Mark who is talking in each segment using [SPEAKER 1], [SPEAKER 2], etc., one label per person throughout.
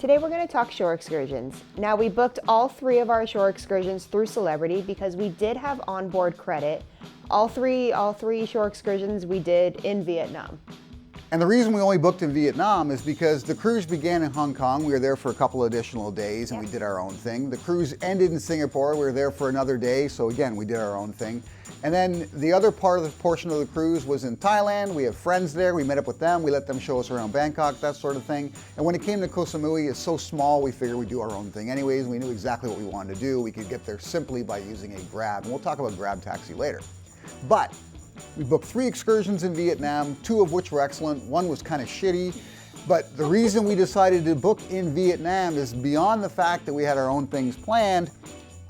[SPEAKER 1] Today we're going to talk shore excursions. Now we booked all 3 of our shore excursions through Celebrity because we did have onboard credit. All three shore excursions we did in Vietnam.
[SPEAKER 2] And the reason we only booked in Vietnam is because the cruise began in Hong Kong. We were there for a couple additional days and we did our own thing. The cruise ended in Singapore. We were there for another day, so again, we did our own thing. And then the other portion of the cruise was in Thailand. We have friends there. We met up with them. We let them show us around Bangkok, that sort of thing. And when it came to Koh Samui, it's so small, we figured we'd do our own thing anyways. We knew exactly what we wanted to do. We could get there simply by using a Grab. And we'll talk about Grab Taxi later. But we booked 3 excursions in Vietnam, 2 of which were excellent. One was kind of shitty. But the reason we decided to book in Vietnam is beyond the fact that we had our own things planned.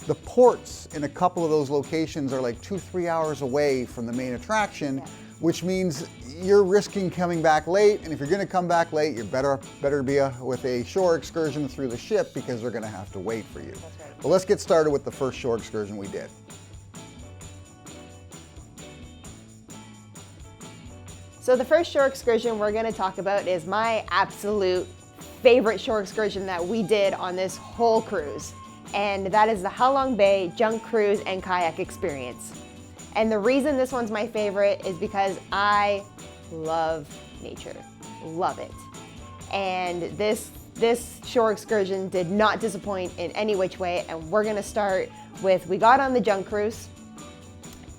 [SPEAKER 2] The ports in a couple of those locations are like 2-3 hours away from the main attraction, which means you're risking coming back late. And if you're going to come back late, you're better be with a shore excursion through the ship because they're going to have to wait for you.
[SPEAKER 1] That's right.
[SPEAKER 2] But let's get started with the first shore excursion we did.
[SPEAKER 1] So the first shore excursion we're going to talk about is my absolute favorite shore excursion that we did on this whole cruise. And that is the Halong Bay Junk Cruise and Kayak Experience. And the reason this one's my favorite is because I love nature, love it. And this shore excursion did not disappoint in any which way. And we're gonna start with, we got on the Junk Cruise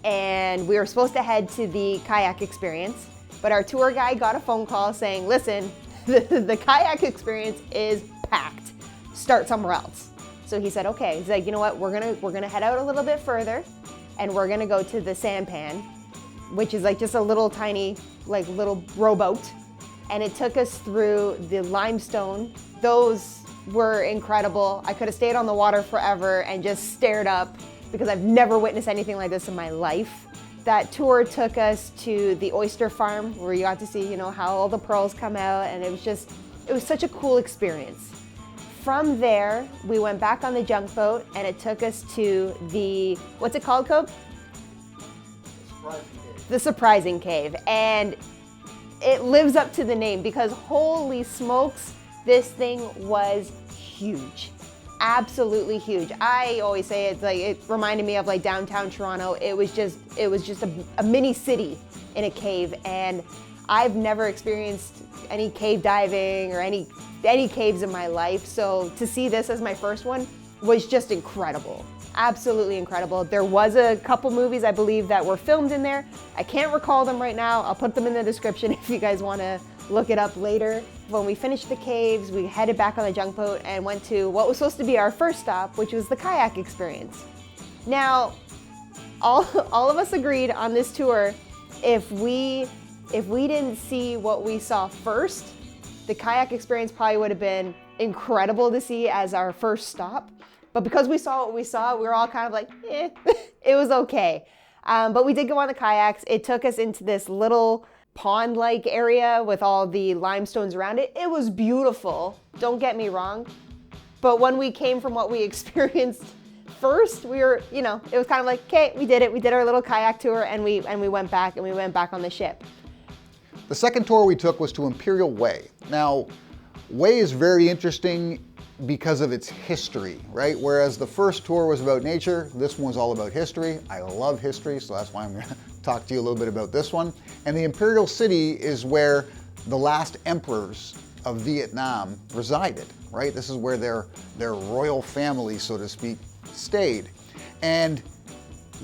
[SPEAKER 1] and we were supposed to head to the Kayak Experience, but our tour guide got a phone call saying, listen, the Kayak Experience is packed, start somewhere else. So he said, okay, he's like, you know what, we're gonna head out a little bit further and we're gonna go to the sampan, which is like just a little tiny, like little rowboat. And it took us through the limestone. Those were incredible. I could have stayed on the water forever and just stared up because I've never witnessed anything like this in my life. That tour took us to the oyster farm where you got to see, you know, how all the pearls come out, and it was such a cool experience. From there, we went back on the junk boat and it took us to the, what's it called, Cope? The Surprising Cave. And it lives up to the name because holy smokes, this thing was huge. Absolutely huge. I always say it's like, it reminded me of like downtown Toronto. It was just a mini city in a cave, and I've never experienced any cave diving or any caves in my life. So to see this as my first one was just incredible. Absolutely incredible. There was a couple movies I believe that were filmed in there. I can't recall them right now. I'll put them in the description if you guys want to look it up later. When we finished the caves, we headed back on the junk boat and went to what was supposed to be our first stop, which was the Kayak Experience. Now, all of us agreed on this tour, if we didn't see what we saw first, the Kayak Experience probably would have been incredible to see as our first stop. But because we saw what we saw, we were all kind of like, it was okay. But we did go on the kayaks. It took us into this little pond-like area with all the limestones around it. It was beautiful, don't get me wrong. But when we came from what we experienced first, we were, you know, it was kind of like, okay, we did it. We did our little kayak tour and we went back on the ship.
[SPEAKER 2] The second tour we took was to Imperial Hue. Now, Hue is very interesting because of its history, right? Whereas the first tour was about nature, this one was all about history. I love history, so that's why I'm gonna talk to you a little bit about this one. And the Imperial City is where the last emperors of Vietnam resided, right? This is where their royal family, so to speak, stayed. And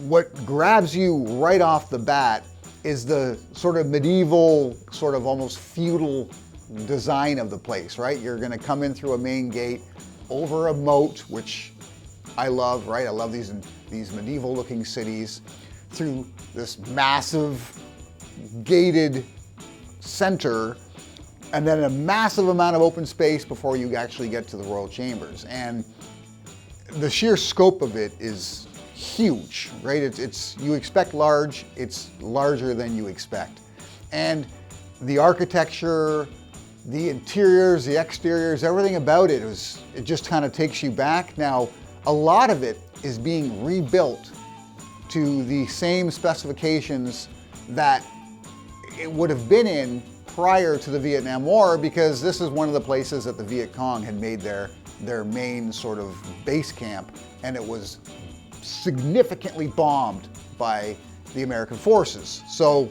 [SPEAKER 2] what grabs you right off the bat is the sort of medieval, sort of almost feudal design of the place, right? You're gonna come in through a main gate, over a moat, which I love, right? I love these medieval looking cities, through this massive gated center, and then a massive amount of open space before you actually get to the royal chambers. And the sheer scope of it is huge, right? You expect large, it's larger than you expect. And the architecture, the interiors, the exteriors, everything about it just kind of takes you back. Now, a lot of it is being rebuilt to the same specifications that it would have been in prior to the Vietnam War, because this is one of the places that the Viet Cong had made their main sort of base camp, and it was significantly bombed by the American forces. So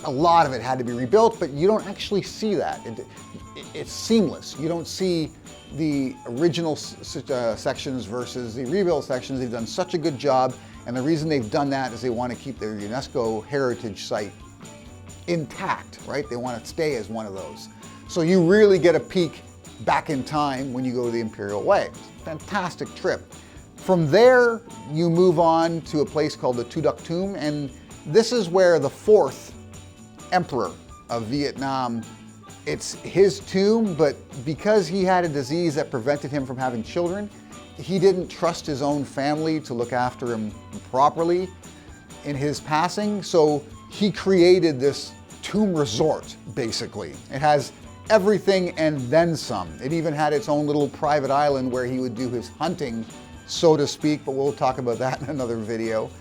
[SPEAKER 2] a lot of it had to be rebuilt, but you don't actually see that. It's seamless. You don't see the original sections versus the rebuilt sections. They've done such a good job, and the reason they've done that is they want to keep their UNESCO heritage site intact, right? They want to stay as one of those. So you really get a peek back in time when you go to the Imperial Way. It's a fantastic trip. From there, you move on to a place called the Tu Duc Tomb, and this is where the 4th Emperor of Vietnam, it's his tomb, but because he had a disease that prevented him from having children, he didn't trust his own family to look after him properly in his passing, so he created this tomb resort, basically. It has everything and then some. It even had its own little private island where he would do his hunting, so to speak, but we'll talk about that in another video.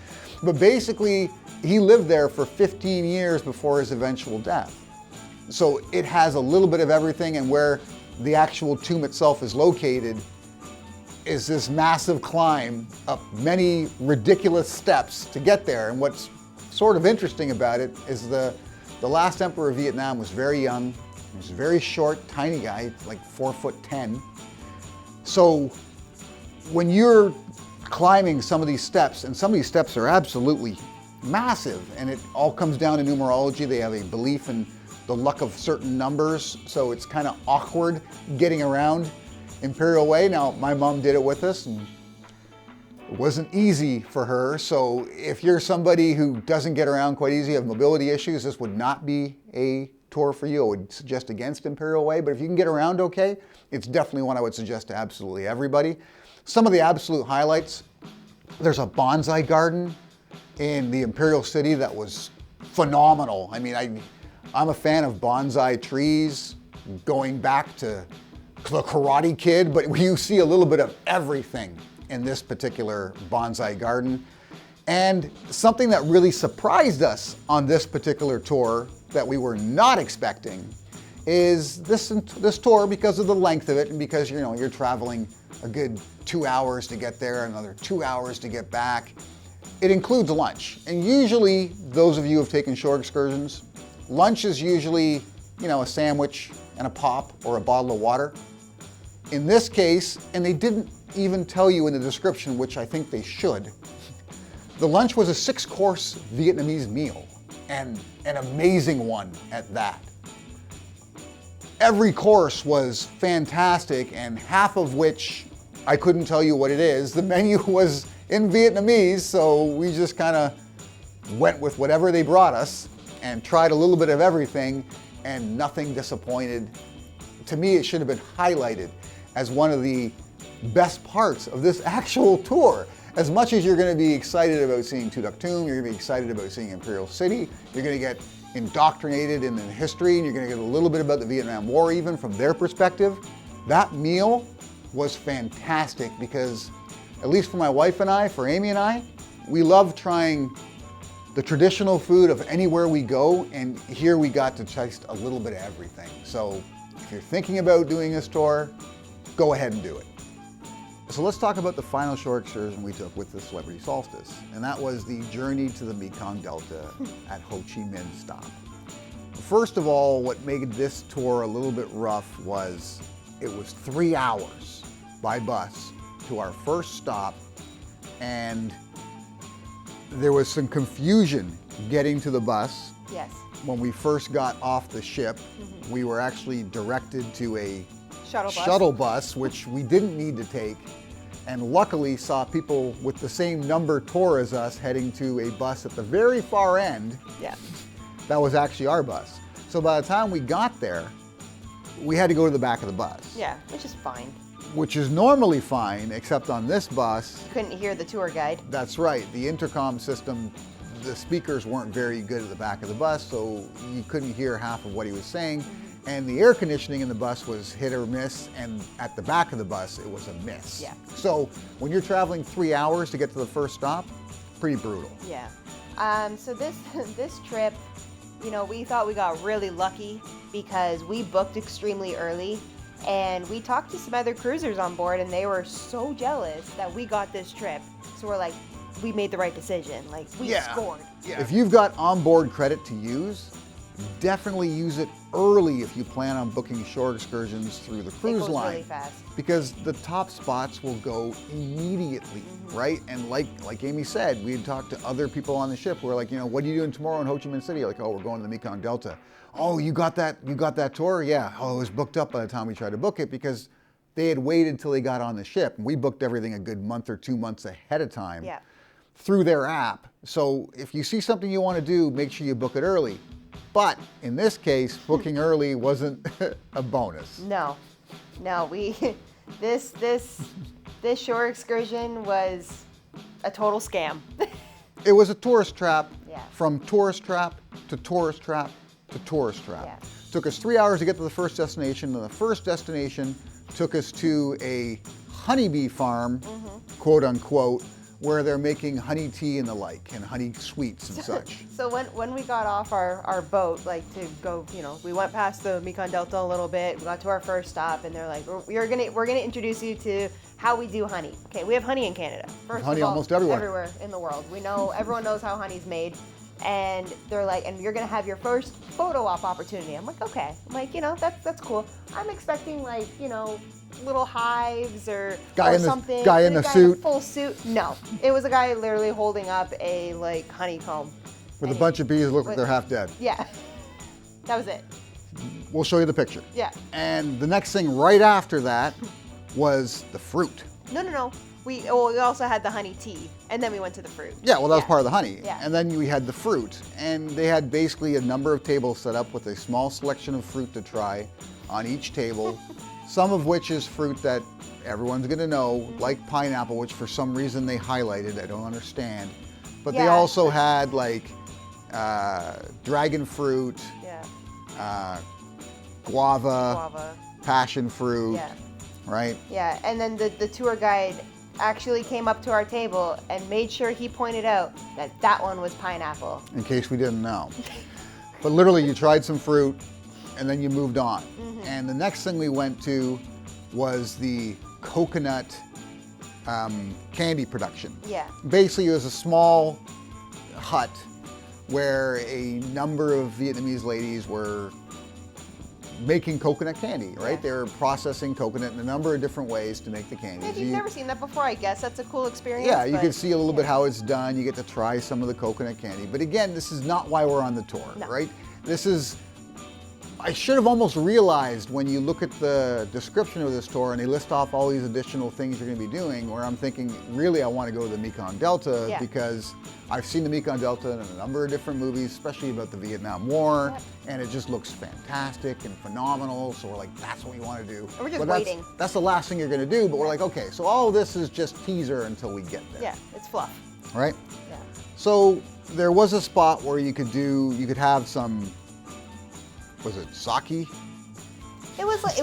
[SPEAKER 2] But basically, he lived there for 15 years before his eventual death. So it has a little bit of everything, and where the actual tomb itself is located is this massive climb up many ridiculous steps to get there. And what's sort of interesting about it is the last emperor of Vietnam was very young. He was a very short, tiny guy, like 4'10". So when you're climbing some of these steps, and some of these steps are absolutely massive, and it all comes down to numerology. They have a belief in the luck of certain numbers, so it's kind of awkward getting around Imperial Way. Now, my mom did it with us, and it wasn't easy for her, so if you're somebody who doesn't get around quite easy, have mobility issues, this would not be a tour for you. I would suggest against Imperial Way, but if you can get around okay, it's definitely one I would suggest to absolutely everybody. Some of the absolute highlights: there's a bonsai garden in the Imperial City that was phenomenal. I mean, I'm a fan of bonsai trees, going back to the Karate Kid, but you see a little bit of everything in this particular bonsai garden. And something that really surprised us on this particular tour that we were not expecting is this tour, because of the length of it, and because you're traveling a good 2 hours to get there, another 2 hours to get back. It includes lunch. And usually, those of you who have taken shore excursions, lunch is usually, a sandwich and a pop or a bottle of water. In this case, and they didn't even tell you in the description, which I think they should, the lunch was a 6-course Vietnamese meal, and an amazing one at that. Every course was fantastic, and half of which I couldn't tell you what it is. The menu was in Vietnamese, so we just kind of went with whatever they brought us and tried a little bit of everything, and nothing disappointed. To me, it should have been highlighted as one of the best parts of this actual tour. As much as you're going to be excited about seeing Tu Duc Tomb, you're going to be excited about seeing Imperial City, you're going to get indoctrinated in the history, and you're going to get a little bit about the Vietnam War even from their perspective. That meal was fantastic because, at least for my wife and I, for Amy and I, we love trying the traditional food of anywhere we go, and here we got to taste a little bit of everything. So if you're thinking about doing this tour, go ahead and do it. So let's talk about the final shore excursion we took with the Celebrity Solstice, and that was the journey to the Mekong Delta at Ho Chi Minh stop. First of all, what made this tour a little bit rough was it was 3 hours by bus to our first stop, and there was some confusion getting to the bus.
[SPEAKER 1] Yes.
[SPEAKER 2] When we first got off the ship, we were actually directed to a
[SPEAKER 1] Shuttle
[SPEAKER 2] bus, which we didn't need to take, and luckily saw people with the same number tour as us heading to a bus at the very far end.
[SPEAKER 1] Yeah.
[SPEAKER 2] That was actually our bus. So by the time we got there, we had to go to the back of the bus.
[SPEAKER 1] Yeah, which is fine.
[SPEAKER 2] Which is normally fine, except on this bus.
[SPEAKER 1] Couldn't hear the tour guide.
[SPEAKER 2] That's right. The intercom system, the speakers weren't very good at the back of the bus, so you couldn't hear half of what he was saying. And the air conditioning in the bus was hit or miss, and at the back of the bus, it was a miss.
[SPEAKER 1] Yeah.
[SPEAKER 2] So when you're traveling 3 hours to get to the first stop, pretty brutal.
[SPEAKER 1] Yeah. So this trip, we thought we got really lucky because we booked extremely early, and we talked to some other cruisers on board, and they were so jealous that we got this trip. So we're like, we made the right decision. Like, we scored.
[SPEAKER 2] Yeah. If you've got onboard credit to use, definitely use it early if you plan on booking shore excursions through the cruise line.
[SPEAKER 1] Really fast.
[SPEAKER 2] Because the top spots will go immediately, right? And like Amy said, we had talked to other people on the ship who were like, what are you doing tomorrow in Ho Chi Minh City? Like, oh, we're going to the Mekong Delta. Oh, you got that tour? Yeah. Oh, it was booked up by the time we tried to book it because they had waited till they got on the ship. And we booked everything a good month or 2 months ahead of time through their app. So if you see something you want to do, make sure you book it early. But in this case, booking early wasn't a bonus.
[SPEAKER 1] No, this shore excursion was a total scam.
[SPEAKER 2] It was a tourist trap,
[SPEAKER 1] Yeah.
[SPEAKER 2] from tourist trap to tourist trap to tourist trap.
[SPEAKER 1] Yeah.
[SPEAKER 2] Took us 3 hours to get to the first destination, and the first destination took us to a honeybee farm, quote unquote, where they're making honey tea and the like, and honey sweets and such.
[SPEAKER 1] So when we got off our boat, like to go, we went past the Mekong Delta a little bit, we got to our first stop, and they're like, we're gonna introduce you to how we do honey. Okay, we have honey in Canada. First
[SPEAKER 2] honey
[SPEAKER 1] of all,
[SPEAKER 2] almost everywhere.
[SPEAKER 1] Everywhere in the world. We know, everyone knows how honey's made. And they're like, and you're gonna have your first photo op opportunity. I'm like, okay. I'm like, that's cool. I'm expecting like, little hives or something.
[SPEAKER 2] Guy in a suit.
[SPEAKER 1] Full suit. No, it was a guy literally holding up a like honeycomb.
[SPEAKER 2] With a bunch of bees that look like they're half dead.
[SPEAKER 1] Yeah, that was it.
[SPEAKER 2] We'll show you the picture.
[SPEAKER 1] Yeah.
[SPEAKER 2] And the next thing right after that was the fruit.
[SPEAKER 1] No. We also had the honey tea, and then we went to the fruit.
[SPEAKER 2] Yeah, well, that was part of the honey.
[SPEAKER 1] Yeah.
[SPEAKER 2] And then we had the fruit. And they had basically a number of tables set up with a small selection of fruit to try on each table, some of which is fruit that everyone's going to know, like pineapple, which for some reason they highlighted. I don't understand. But they also had like dragon fruit, guava, passion fruit, right?
[SPEAKER 1] Yeah, and then the tour guide actually came up to our table and made sure he pointed out that one was pineapple.
[SPEAKER 2] In case we didn't know. But literally you tried some fruit and then you moved on. And the next thing we went to was the coconut candy production.
[SPEAKER 1] Yeah.
[SPEAKER 2] Basically it was a small hut where a number of Vietnamese ladies were making coconut candy, right?
[SPEAKER 1] Yeah.
[SPEAKER 2] They're processing coconut in a number of different ways to make the candies.
[SPEAKER 1] If you've never seen that before, I guess that's a cool experience.
[SPEAKER 2] Yeah, you can see a little bit how it's done. You get to try some of the coconut candy. But again, this is not why we're on the tour, right? This is, I should have almost realized when you look at the description of this tour and they list off all these additional things you're going to be doing, where I'm thinking, really, I want to go to the Mekong Delta because I've seen the Mekong Delta in a number of different movies, especially about the Vietnam War, and it just looks fantastic and phenomenal. So we're like, that's what we want to do.
[SPEAKER 1] And we're just waiting.
[SPEAKER 2] That's the last thing you're going to do, but we're like, okay, so all of this is just teaser until we get there.
[SPEAKER 1] Yeah, it's fluff.
[SPEAKER 2] Right?
[SPEAKER 1] Yeah.
[SPEAKER 2] So there was a spot where you could have some, was it sake?
[SPEAKER 1] It was like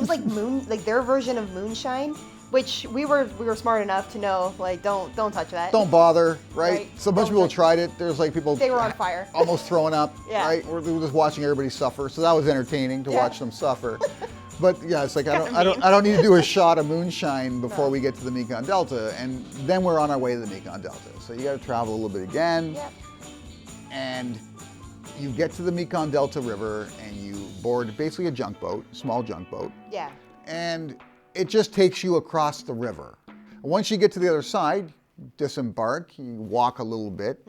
[SPEAKER 1] like their version of moonshine, which we were smart enough to know, like, don't touch that.
[SPEAKER 2] Don't bother, right?
[SPEAKER 1] Right.
[SPEAKER 2] So a bunch of people tried it. There's like people.
[SPEAKER 1] They were on fire.
[SPEAKER 2] Almost throwing up,
[SPEAKER 1] Yeah.
[SPEAKER 2] right? We were just watching everybody suffer. So that was entertaining to watch them suffer. But yeah, it's like I don't need to do a shot of moonshine before we get to the Mekong Delta, and then we're on our way to the Mekong Delta. So you got to travel a little bit again, and you get to the Mekong Delta River and you board basically a junk boat, small junk boat.
[SPEAKER 1] Yeah.
[SPEAKER 2] And it just takes you across the river. Once you get to the other side, disembark, you walk a little bit,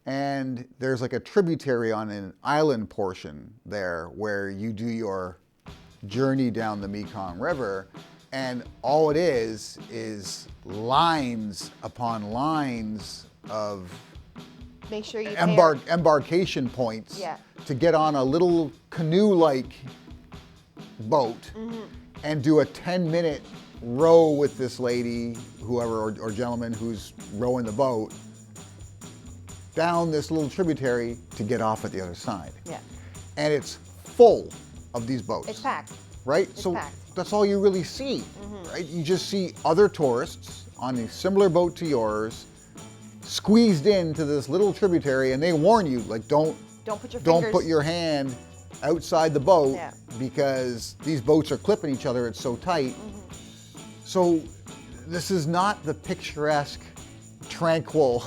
[SPEAKER 2] and there's like a tributary on an island portion there where you do your journey down the Mekong River, and all it is lines upon lines of
[SPEAKER 1] Make sure you
[SPEAKER 2] embarkation points to get on a little canoe-like boat and do a 10-minute row with this lady, whoever, or gentleman who's rowing the boat, down this little tributary to get off at the other side.
[SPEAKER 1] Yeah.
[SPEAKER 2] And it's full of these boats.
[SPEAKER 1] It's packed.
[SPEAKER 2] Right?
[SPEAKER 1] It's
[SPEAKER 2] so
[SPEAKER 1] packed.
[SPEAKER 2] that's all you really see, right? You just see other tourists on a similar boat to yours, squeezed into this little tributary, and they warn you, like, don't
[SPEAKER 1] put your fingers.
[SPEAKER 2] put your hand outside the boat
[SPEAKER 1] Yeah.
[SPEAKER 2] because these boats are clipping each other. It's so tight. So this is not the picturesque, tranquil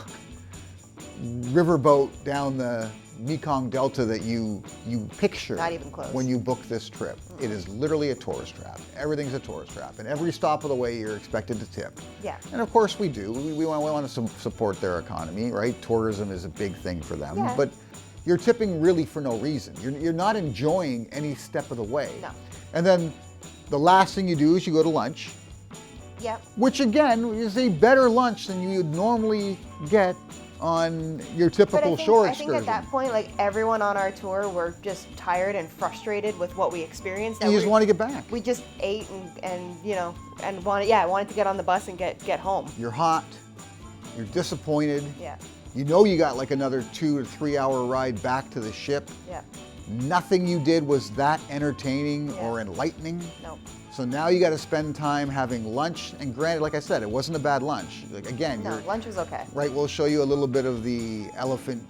[SPEAKER 2] riverboat down the Mekong Delta that you picture
[SPEAKER 1] Not even close.
[SPEAKER 2] when you book this trip. It is literally a tourist trap. Everything's a tourist trap. And every stop of the way, you're expected to tip.
[SPEAKER 1] Yeah.
[SPEAKER 2] And of course we do. We want to support their economy, right? Tourism is a big thing for them.
[SPEAKER 1] Yeah.
[SPEAKER 2] But you're tipping really for no reason. You're not enjoying any step of the way.
[SPEAKER 1] No.
[SPEAKER 2] And then the last thing you do is you go to lunch,
[SPEAKER 1] Yep.
[SPEAKER 2] which again is a better lunch than you would normally get on your typical shore
[SPEAKER 1] I
[SPEAKER 2] excursion.
[SPEAKER 1] think at that point, like everyone on our tour, were just tired and frustrated with what we experienced.
[SPEAKER 2] You just want to get back.
[SPEAKER 1] We just ate and you know, and wanted to get on the bus and get home.
[SPEAKER 2] You're hot. You're disappointed.
[SPEAKER 1] Yeah.
[SPEAKER 2] You know you got like another 2 to 3 hour ride back to the ship.
[SPEAKER 1] Yeah.
[SPEAKER 2] Nothing you did was that entertaining
[SPEAKER 1] Yeah.
[SPEAKER 2] or enlightening.
[SPEAKER 1] No.
[SPEAKER 2] So now you got to spend time having lunch. And granted, like I said, it wasn't a bad lunch. Like again,
[SPEAKER 1] No, lunch was okay.
[SPEAKER 2] right. We'll show you a little bit of the elephant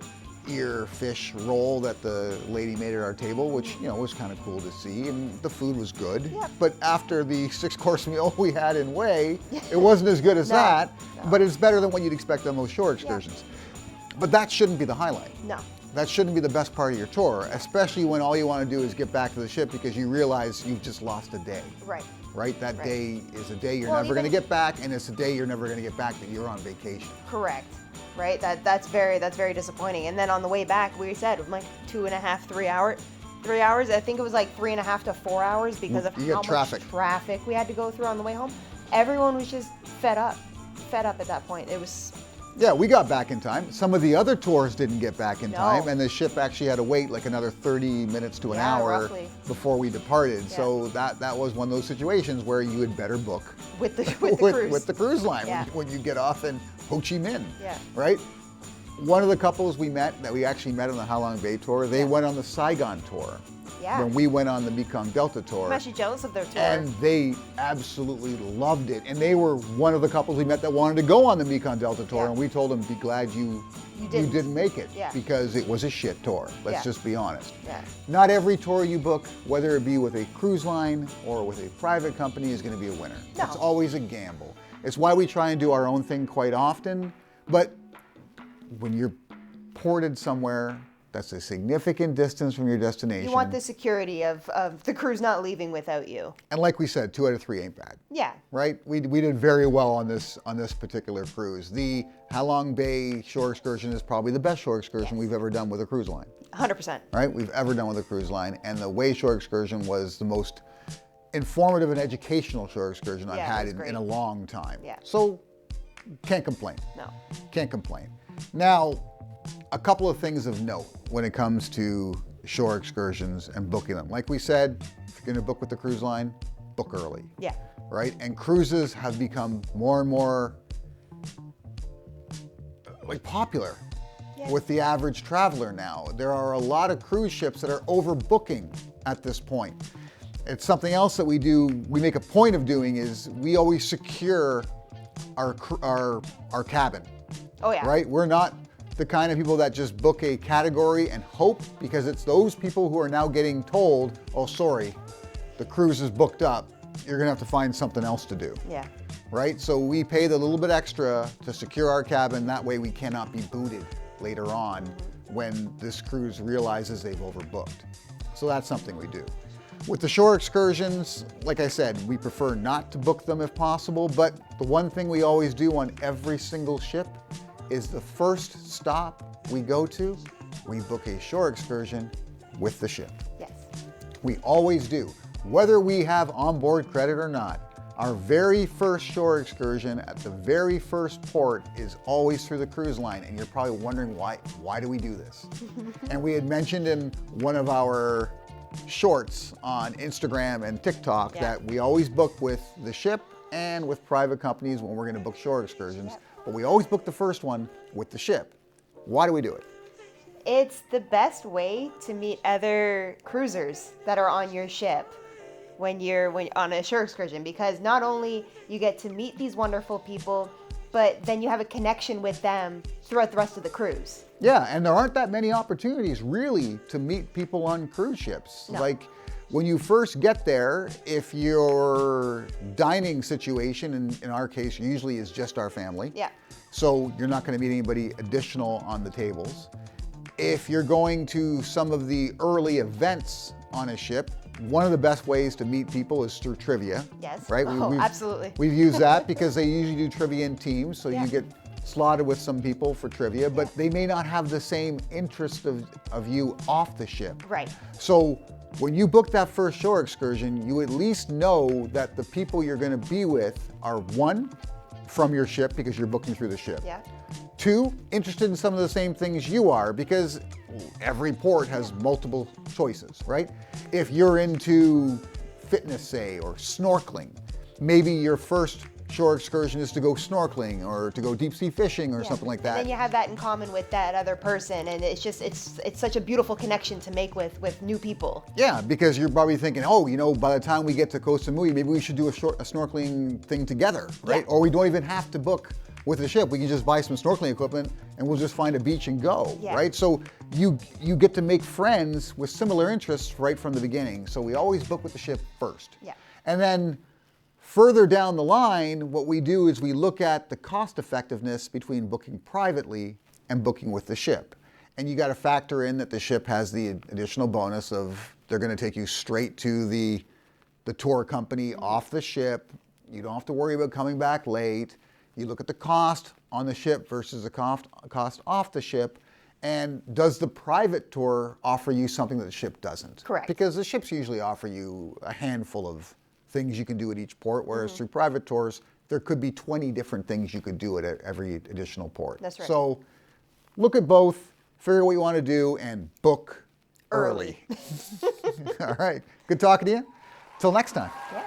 [SPEAKER 2] ear fish roll that the lady made at our table, which was kind of cool to see, and the food was good.
[SPEAKER 1] Yeah.
[SPEAKER 2] But after the 6-course meal we had in Way, it wasn't as good as
[SPEAKER 1] No,
[SPEAKER 2] that.
[SPEAKER 1] no.
[SPEAKER 2] But it's better than what you'd expect on most shore excursions. But that shouldn't be the highlight.
[SPEAKER 1] No.
[SPEAKER 2] That shouldn't be the best part of your tour, especially when all you want to do is get back to the ship because you realize you've just lost a day.
[SPEAKER 1] Right.
[SPEAKER 2] Right? That
[SPEAKER 1] Right.
[SPEAKER 2] day is a day you're
[SPEAKER 1] Well,
[SPEAKER 2] never going to
[SPEAKER 1] even-
[SPEAKER 2] get back, and it's a day you're never going to get back that you're on vacation.
[SPEAKER 1] Correct. Right. That's very disappointing. And then on the way back, we said like 2.5, 3 hours. 3 hours. I think it was like 3.5 to 4 hours because of
[SPEAKER 2] You got
[SPEAKER 1] how
[SPEAKER 2] traffic.
[SPEAKER 1] much traffic we had to go through on the way home. Everyone was just fed up at that point. It was.
[SPEAKER 2] Yeah, we got back in time. Some of the other tours didn't get back in
[SPEAKER 1] No.
[SPEAKER 2] time, and the ship actually had to wait like another 30 minutes to an
[SPEAKER 1] Yeah,
[SPEAKER 2] hour
[SPEAKER 1] roughly.
[SPEAKER 2] before we departed.
[SPEAKER 1] Yeah.
[SPEAKER 2] So that was one of those situations where you had better book
[SPEAKER 1] With the cruise.
[SPEAKER 2] with the cruise line
[SPEAKER 1] Yeah.
[SPEAKER 2] when you get off in Ho Chi Minh.
[SPEAKER 1] Yeah.
[SPEAKER 2] Right? One of the couples we met that we actually met on the Halong Bay tour, they went on the Saigon tour.
[SPEAKER 1] Yeah.
[SPEAKER 2] When we went on the Mekong Delta tour.
[SPEAKER 1] I'm actually jealous of their tour.
[SPEAKER 2] And they absolutely loved it. And they were one of the couples we met that wanted to go on the Mekong Delta tour.
[SPEAKER 1] Yeah.
[SPEAKER 2] And we told them, be glad you didn't make it.
[SPEAKER 1] Yeah.
[SPEAKER 2] Because it was a shit tour. Let's
[SPEAKER 1] Yeah.
[SPEAKER 2] just be honest.
[SPEAKER 1] Yeah.
[SPEAKER 2] Not every tour you book, whether it be with a cruise line or with a private company, is going to be a winner.
[SPEAKER 1] No.
[SPEAKER 2] It's always a gamble. It's why we try and do our own thing quite often. But when you're ported somewhere that's a significant distance from your destination.
[SPEAKER 1] You want the security of the cruise not leaving without you.
[SPEAKER 2] And like we said, 2 out of 3 ain't bad.
[SPEAKER 1] Yeah.
[SPEAKER 2] Right? We did very well on this particular cruise. The Halong Bay Shore Excursion is probably the best shore excursion we've ever done with a cruise line.
[SPEAKER 1] 100%.
[SPEAKER 2] Right? We've ever done with a cruise line. And the Way Shore Excursion was the most informative and educational shore excursion I've
[SPEAKER 1] Yeah, it
[SPEAKER 2] had
[SPEAKER 1] was
[SPEAKER 2] in
[SPEAKER 1] great.
[SPEAKER 2] a long time.
[SPEAKER 1] Yeah.
[SPEAKER 2] So can't complain.
[SPEAKER 1] No.
[SPEAKER 2] Can't complain. Now, a couple of things of note when it comes to shore excursions and booking them. Like we said, if you're going to book with the cruise line, book early.
[SPEAKER 1] Yeah.
[SPEAKER 2] Right? And cruises have become more and more like popular with the average traveler now. There are a lot of cruise ships that are overbooking at this point. It's something else that we do, we make a point of doing is we always secure our cabin.
[SPEAKER 1] Oh yeah.
[SPEAKER 2] Right? We're not the kind of people that just book a category and hope, because it's those people who are now getting told, oh, sorry, the cruise is booked up. You're going to have to find something else to do.
[SPEAKER 1] Yeah.
[SPEAKER 2] Right? So we pay the little bit extra to secure our cabin. That way we cannot be booted later on when this cruise realizes they've overbooked. So that's something we do. With the shore excursions, like I said, we prefer not to book them if possible, but the one thing we always do on every single ship is the first stop we go to, we book a shore excursion with the ship.
[SPEAKER 1] Yes.
[SPEAKER 2] We always do. Whether we have onboard credit or not, our very first shore excursion at the very first port is always through the cruise line, and you're probably wondering why do we do this? And we had mentioned in one of our shorts on Instagram and TikTok that we always book with the ship and with private companies when we're going to book shore excursions, but we always book the first one with the ship. Why do we do it?
[SPEAKER 1] It's the best way to meet other cruisers that are on your ship when you're on a shore excursion, because not only you get to meet these wonderful people, but then you have a connection with them throughout the rest of the cruise.
[SPEAKER 2] Yeah, and there aren't that many opportunities really to meet people on cruise ships.
[SPEAKER 1] No.
[SPEAKER 2] Like when you first get there, if your dining situation, in our case, usually is just our family.
[SPEAKER 1] Yeah.
[SPEAKER 2] So you're not going to meet anybody additional on the tables. If you're going to some of the early events on a ship, one of the best ways to meet people is through trivia.
[SPEAKER 1] Yes.
[SPEAKER 2] Right?
[SPEAKER 1] Absolutely.
[SPEAKER 2] We've used that because they usually do trivia in teams, so
[SPEAKER 1] Yeah.
[SPEAKER 2] you get slotted with some people for trivia, but they may not have the same interest of you off the ship.
[SPEAKER 1] Right.
[SPEAKER 2] So when you book that first shore excursion, you at least know that the people you're going to be with are, one, from your ship because you're booking through the ship.
[SPEAKER 1] Yeah.
[SPEAKER 2] Two, interested in some of the same things you are because every port has multiple choices, right? If you're into fitness, say, or snorkeling, maybe your first shore excursion is to go snorkeling or to go deep sea fishing or something like that.
[SPEAKER 1] And then you have that in common with that other person, and it's just it's such a beautiful connection to make with new people.
[SPEAKER 2] Yeah, because you're probably thinking, oh, you know, by the time we get to Koh Samui, maybe we should do a snorkeling thing together, right?
[SPEAKER 1] Yeah.
[SPEAKER 2] Or we don't even have to book with the ship. We can just buy some snorkeling equipment and we'll just find a beach and go,
[SPEAKER 1] Yeah.
[SPEAKER 2] right? So you get to make friends with similar interests right from the beginning. So we always book with the ship first.
[SPEAKER 1] Yeah.
[SPEAKER 2] And then further down the line, what we do is we look at the cost effectiveness between booking privately and booking with the ship. And you got to factor in that the ship has the additional bonus of they're going to take you straight to the tour company off the ship. You don't have to worry about coming back late. You look at the cost on the ship versus the cost off the ship. And does the private tour offer you something that the ship doesn't?
[SPEAKER 1] Correct.
[SPEAKER 2] Because the ships usually offer you a handful of things you can do at each port, whereas through private tours, there could be 20 different things you could do at every additional port.
[SPEAKER 1] That's right.
[SPEAKER 2] So look at both, figure out what you want to do, and book early. All right. Good talking to you. Till next time.
[SPEAKER 1] Yeah.